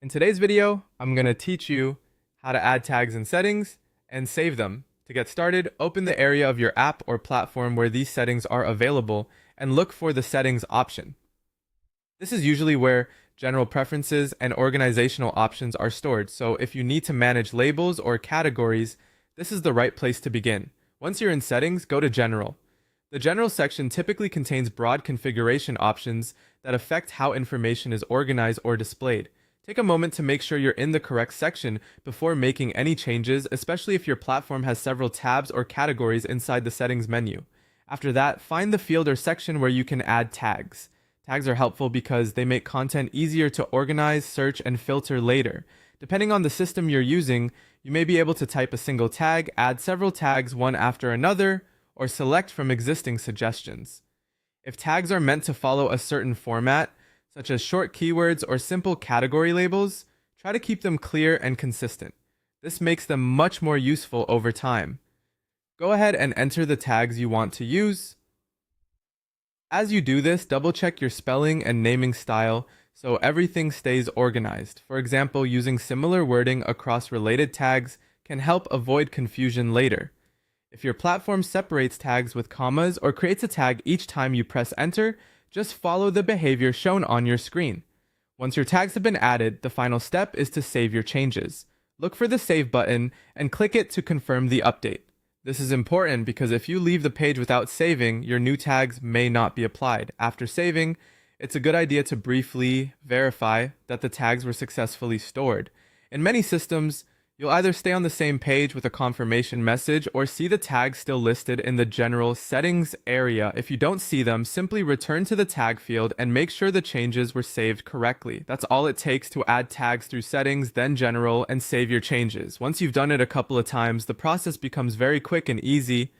In today's video, I'm going to teach you how to add tags in settings and save them. To get started, open the area of your app or platform where these settings are available and look for the settings option. This is usually where general preferences and organizational options are stored, so if you need to manage labels or categories, this is the right place to begin. Once you're in settings, go to General. The General section typically contains broad configuration options that affect how information is organized or displayed. Take a moment to make sure you're in the correct section before making any changes, especially if your platform has several tabs or categories inside the settings menu. After that, find the field or section where you can add tags. Tags are helpful because they make content easier to organize, search, and filter later. Depending on the system you're using, you may be able to type a single tag, add several tags one after another, or select from existing suggestions. If tags are meant to follow a certain format, such as short keywords or simple category labels, try to keep them clear and consistent. This makes them much more useful over time. Go ahead and enter the tags you want to use. As you do this, double check your spelling and naming style so everything stays organized. For example, using similar wording across related tags can help avoid confusion later. If your platform separates tags with commas or creates a tag each time you press enter, just follow the behavior shown on your screen. Once your tags have been added, the final step is to save your changes. Look for the Save button and click it to confirm the update. This is important because if you leave the page without saving, your new tags may not be applied. After saving, it's a good idea to briefly verify that the tags were successfully stored. In many systems, you'll either stay on the same page with a confirmation message or see the tags still listed in the general settings area. If you don't see them, simply return to the tag field and make sure the changes were saved correctly. That's all it takes to add tags through settings, then general, and save your changes. Once you've done it a couple of times, the process becomes very quick and easy.